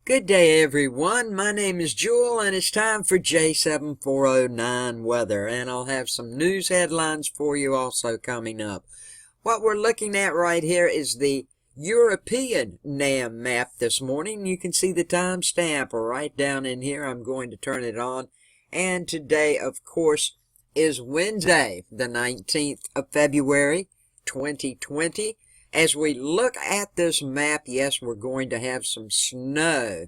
Good day, everyone. My name is Jewel, and it's time for J7409 weather, and I'll have some news headlines for you also coming up. What we're looking at right here is the European NAM map this morning. You can see the timestamp right down in here. I'm going to turn it on. And today, of course, is Wednesday, the 19th of February, 2020. As we look at this map, yes, we're going to have some snow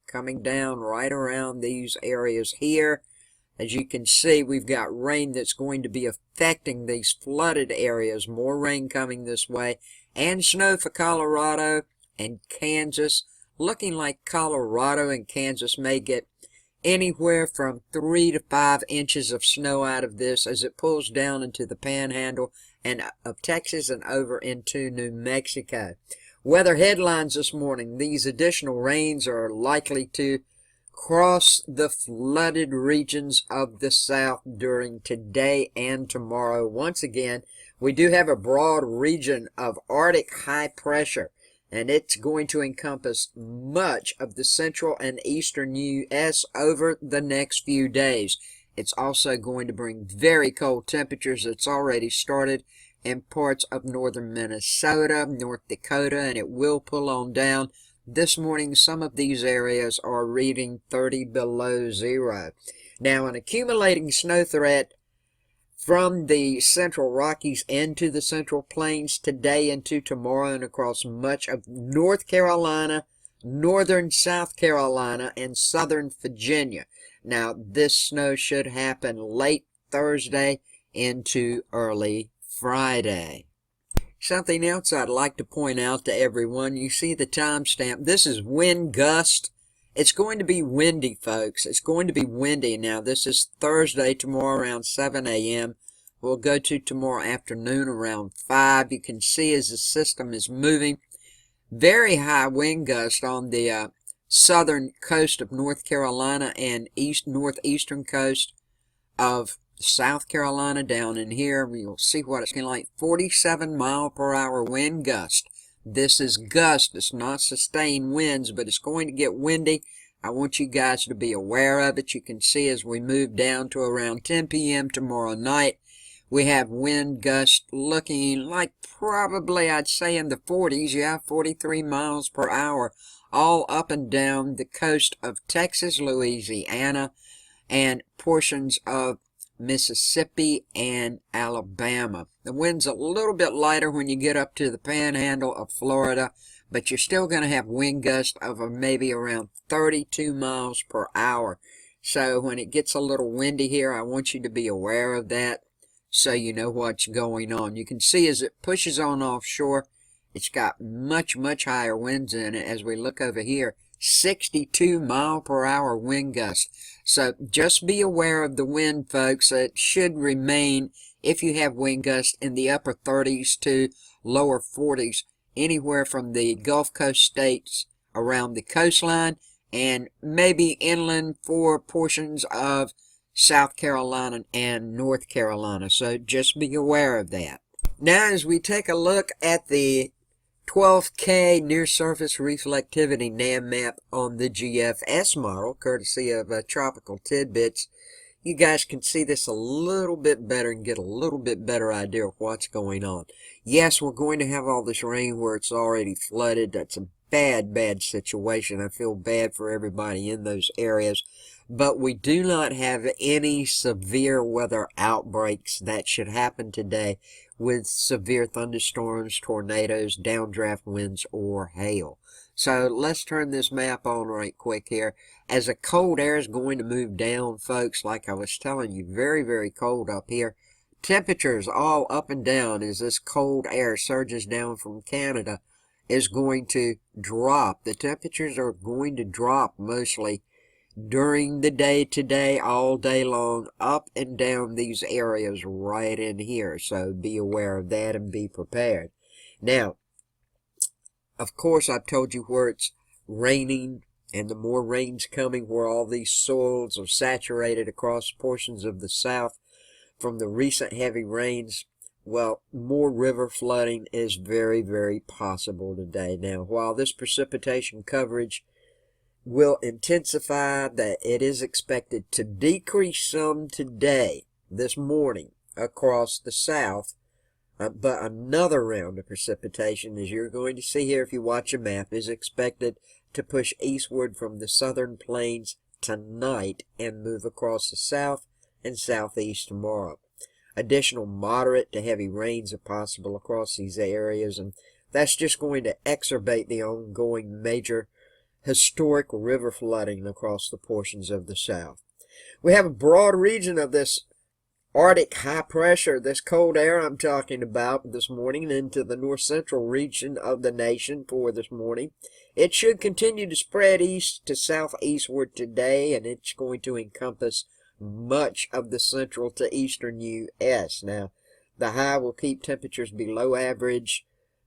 coming down right around these areas here. As you can see, we've got rain that's going to be affecting these flooded areas. More rain coming this way, and snow for Colorado and Kansas. Looking like Colorado and Kansas may get anywhere from 3 to 5 inches of snow out of this as it pulls down into the panhandle and of Texas and over into New Mexico. Weather headlines this morning: these additional rains are likely to cross the flooded regions of the south during today and tomorrow. Once again, we do have a broad region of Arctic high pressure, and it's going to encompass much of the central and eastern U.S. over the next few days. It's also going to bring very cold temperatures. It's already started in parts of northern Minnesota, North Dakota, and it will pull on down. This morning, some of these areas are reading 30 below zero. Now, an accumulating snow threat from the central Rockies into the central plains today into tomorrow and across much of North Carolina, northern South Carolina, and southern Virginia. Now, this snow should happen late Thursday into early Friday. Something else I'd like to point out to everyone: you see the timestamp. This is wind gust. It's going to be windy, folks. It's going to be windy. Now, this is Thursday, tomorrow around 7 a.m. We'll go to tomorrow afternoon around 5. You can see as the system is moving, very high wind gust on the southern coast of North Carolina and northeastern coast of South Carolina down in here. You'll see what it's going to like. 47 mile per hour wind gust. This is gust. It's not sustained winds, but it's going to get windy. I want you guys to be aware of it. You can see as we move down to around 10 p.m. tomorrow night, we have wind gusts looking like probably, I'd say, in the 40s. Yeah, 43 miles per hour, all up and down the coast of Texas, Louisiana, and portions of Mississippi and Alabama. The wind's a little bit lighter when you get up to the panhandle of Florida, but you're still going to have wind gusts of maybe around 32 miles per hour. So when it gets a little windy here, I want you to be aware of that so you know what's going on. You can see as it pushes on offshore, it's got much, much higher winds in it. As we look over here, 62 mile per hour wind gust. So just be aware of the wind, folks. It should remain, if you have wind gusts, in the upper 30s to lower 40s, anywhere from the Gulf Coast states around the coastline and maybe inland for portions of South Carolina and North Carolina. So just be aware of that. Now, as we take a look at the 12K near-surface reflectivity NAM map on the GFS model, courtesy of Tropical Tidbits, you guys can see this a little bit better and get a little bit better idea of what's going on. Yes, we're going to have all this rain where it's already flooded. That's a bad, bad situation. I feel bad for everybody in those areas. But we do not have any severe weather outbreaks that should happen today with severe thunderstorms, tornadoes, downdraft winds, or hail. So let's turn this map on right quick here. As the cold air is going to move down, folks, like I was telling you, very, very cold up here. Temperatures all up and down as this cold air surges down from Canada is going to drop. The temperatures are going to drop mostly during the day today, all day long, up and down these areas right in here. So be aware of that and be prepared. Now, of course, I've told you where it's raining, and the more rain's coming, where all these soils are saturated across portions of the south from the recent heavy rains. Well, more river flooding is very, very possible today. Now, while this precipitation coverage will intensify, that it is expected to decrease some today, this morning, across the south. But another round of precipitation, as you're going to see here if you watch a map, is expected to push eastward from the southern plains tonight and move across the south and southeast tomorrow. Additional moderate to heavy rains are possible across these areas, and that's just going to exacerbate the ongoing major historic river flooding across the portions of the south. We have a broad region of this Arctic high pressure, this cold air I'm talking about this morning, into the north central region of the nation for this morning. It should continue to spread east to southeastward today, and it's going to encompass much of the central to eastern U.S. Now, the high will keep temperatures below average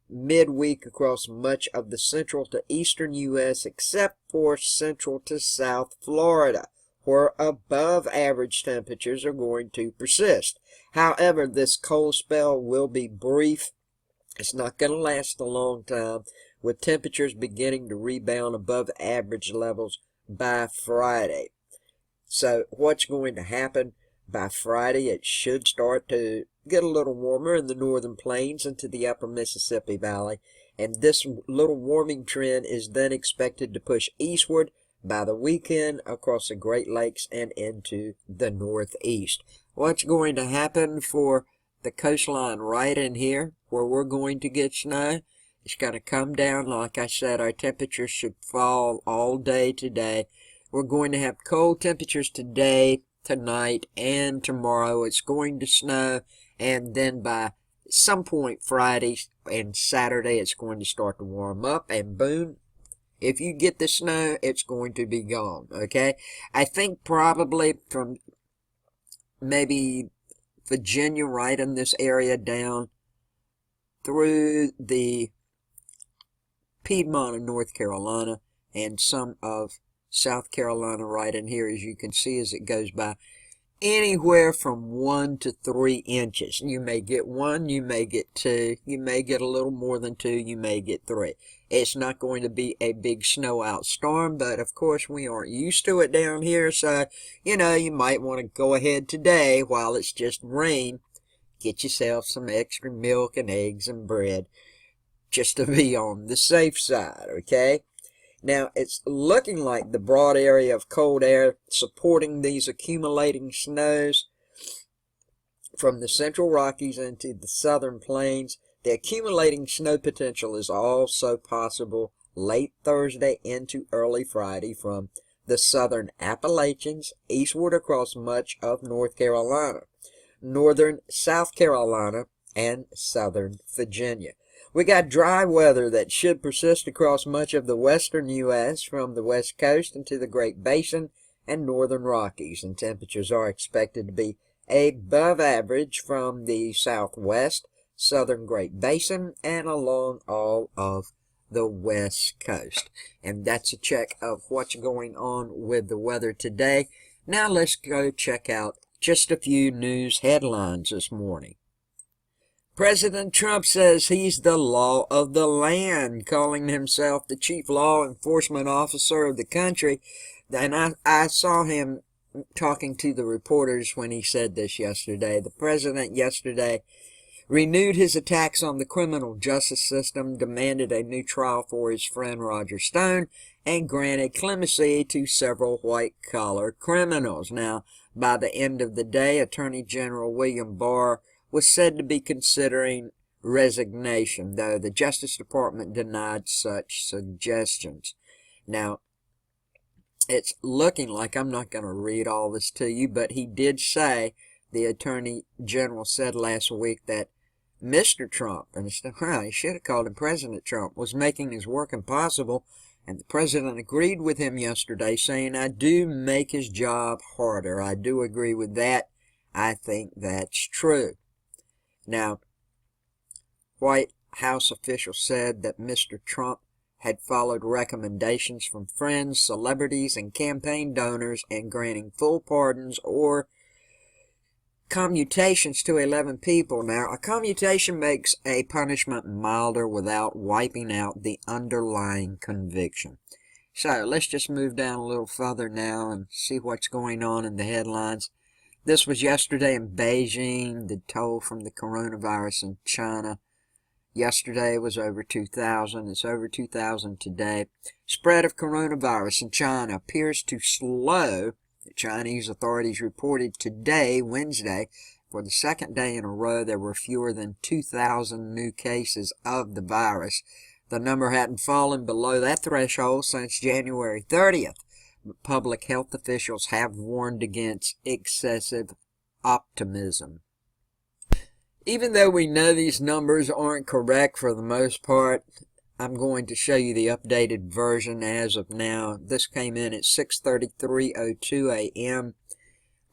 midweek across much of the central to eastern U.S. except for central to south Florida, where above average temperatures are going to persist. However, this cold spell will be brief. It's not going to last a long time, with temperatures beginning to rebound above average levels by Friday. So what's going to happen? By Friday, it should start to get a little warmer in the northern plains into the upper Mississippi Valley, and this little warming trend is then expected to push eastward by the weekend across the Great Lakes and into the northeast. What's going to happen for the coastline right in here where we're going to get snow? It's going to come down. Like I said, our temperatures should fall all day today. We're going to have cold temperatures today, tonight, and tomorrow. It's going to snow, and then by some point Friday and Saturday it's going to start to warm up, and boom, if you get the snow, it's going to be gone, okay? I think probably from maybe Virginia, right in this area, down through the Piedmont of North Carolina and some of South Carolina right in here, as you can see as it goes by, anywhere from 1 to 3 inches. You may get 1, you may get 2, you may get a little more than 2, you may get 3. It's not going to be a big snow out storm, but of course we aren't used to it down here, so you might want to go ahead today while it's just rain, get yourself some extra milk and eggs and bread just to be on the safe side, okay? Now, it's looking like the broad area of cold air supporting these accumulating snows from the central Rockies into the southern plains. The accumulating snow potential is also possible late Thursday into early Friday from the southern Appalachians eastward across much of North Carolina, northern South Carolina, and southern Virginia. We got dry weather that should persist across much of the western U.S. from the west coast into the Great Basin and northern Rockies, and temperatures are expected to be above average from the southwest, southern Great Basin, and along all of the west coast. And that's a check of what's going on with the weather today. Now let's go check out just a few news headlines this morning. President Trump says he's the law of the land, calling himself the chief law enforcement officer of the country. And I saw him talking to the reporters when he said this yesterday. The president yesterday renewed his attacks on the criminal justice system, demanded a new trial for his friend Roger Stone, and granted clemency to several white-collar criminals. Now, by the end of the day, Attorney General William Barr was said to be considering resignation, though the Justice Department denied such suggestions. Now, it's looking like, I'm not going to read all this to you, but he did say, the Attorney General said last week that Mr. Trump, and he should have called him President Trump, was making his work impossible, and the president agreed with him yesterday, saying, I do make his job harder. I do agree with that. I think that's true. Now, White House officials said that Mr. Trump had followed recommendations from friends, celebrities, and campaign donors in granting full pardons or commutations to 11 people. Now, a commutation makes a punishment milder without wiping out the underlying conviction. So let's just move down a little further now and see what's going on in the headlines. This was yesterday in Beijing, the toll from the coronavirus in China. Yesterday was over 2,000. It's over 2,000 today. Spread of coronavirus in China appears to slow. The Chinese authorities reported today, Wednesday, for the second day in a row, there were fewer than 2,000 new cases of the virus. The number hadn't fallen below that threshold since January 30th. But public health officials have warned against excessive optimism. Even though we know these numbers aren't correct for the most part, I'm going to show you the updated version as of now. This came in at 6:33:02 a.m.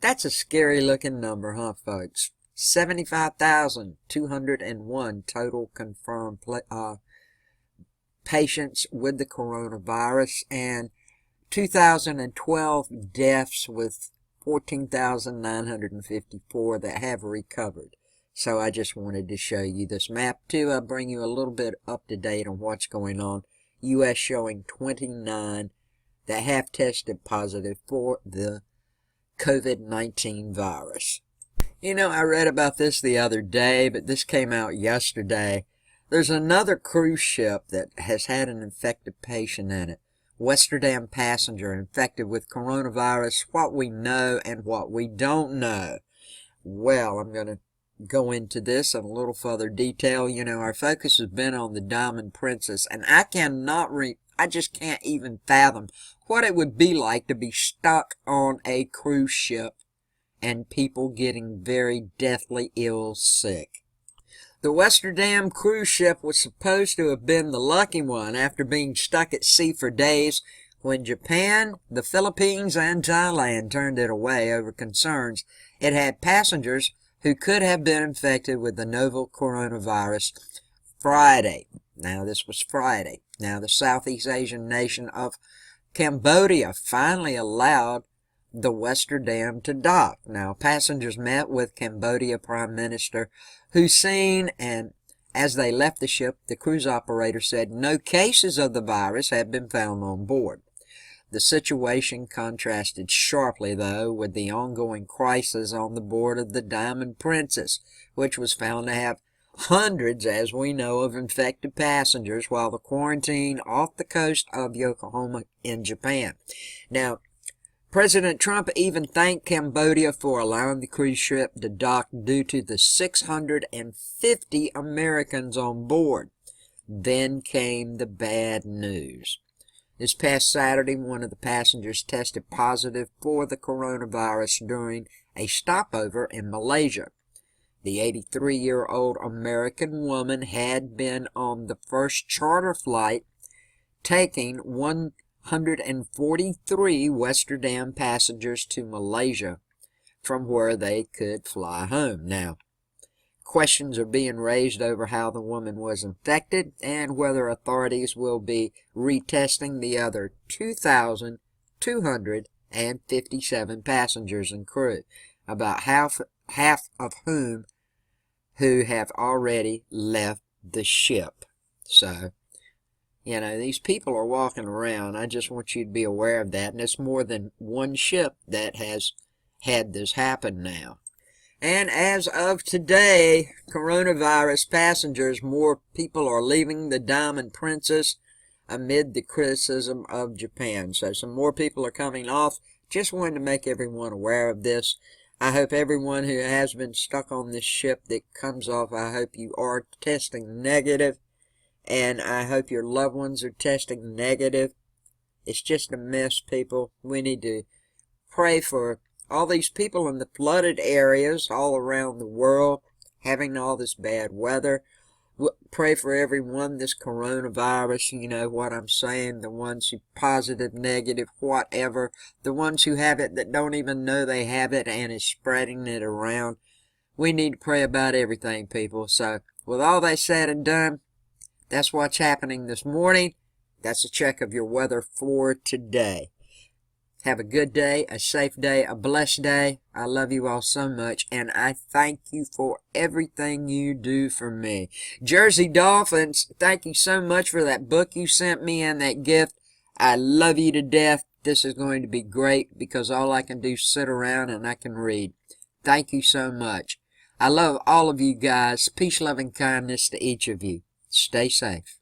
That's a scary looking number, huh, folks? 75,201 total confirmed patients with the coronavirus and 2,012 deaths with 14,954 that have recovered. So I just wanted to show you this map too. I'll bring you a little bit up to date on what's going on. U.S. showing 29 that have tested positive for the COVID-19 virus. You know, I read about this the other day, but this came out yesterday. There's another cruise ship that has had an infected patient in it. Westerdam passenger infected with coronavirus, what we know and what we don't know. Well, I'm going to go into this in a little further detail. You know, our focus has been on the Diamond Princess, and I just can't even fathom what it would be like to be stuck on a cruise ship and people getting very deathly ill sick. The Westerdam cruise ship was supposed to have been the lucky one after being stuck at sea for days when Japan, the Philippines, and Thailand turned it away over concerns it had passengers who could have been infected with the novel coronavirus Friday. Now, this was Friday. Now, the Southeast Asian nation of Cambodia finally allowed the Westerdam to dock. Now, passengers met with Cambodia Prime Minister Hun Sen, and as they left the ship, the cruise operator said no cases of the virus had been found on board. The situation contrasted sharply, though, with the ongoing crisis on the board of the Diamond Princess, which was found to have hundreds, as we know, of infected passengers while the quarantine off the coast of Yokohama in Japan. Now, President Trump even thanked Cambodia for allowing the cruise ship to dock due to the 650 Americans on board. Then came the bad news. This past Saturday, one of the passengers tested positive for the coronavirus during a stopover in Malaysia. The 83-year-old American woman had been on the first charter flight taking 143 Westerdam passengers to Malaysia, from where they could fly home. Now, questions are being raised over how the woman was infected and whether authorities will be retesting the other 2,257 passengers and crew, about half of who have already left the ship. So, you know, these people are walking around. I just want you to be aware of that. And it's more than one ship that has had this happen now. And as of today, coronavirus passengers, more people are leaving the Diamond Princess amid the criticism of Japan. So some more people are coming off. Just wanted to make everyone aware of this. I hope everyone who has been stuck on this ship that comes off, I hope you are testing negative. And I hope your loved ones are testing negative. It's just a mess, people. We need to pray for all these people in the flooded areas all around the world, having all this bad weather. Pray for everyone, this coronavirus, you know what I'm saying, the ones who positive, negative, whatever, the ones who have it that don't even know they have it and is spreading it around. We need to pray about everything, people. So, with all that said and done, that's what's happening this morning. That's a check of your weather for today. Have a good day, a safe day, a blessed day. I love you all so much, and I thank you for everything you do for me. Jersey Dolphins, thank you so much for that book you sent me and that gift. I love you to death. This is going to be great because all I can do is sit around and I can read. Thank you so much. I love all of you guys. Peace, love, and kindness to each of you. Stay safe.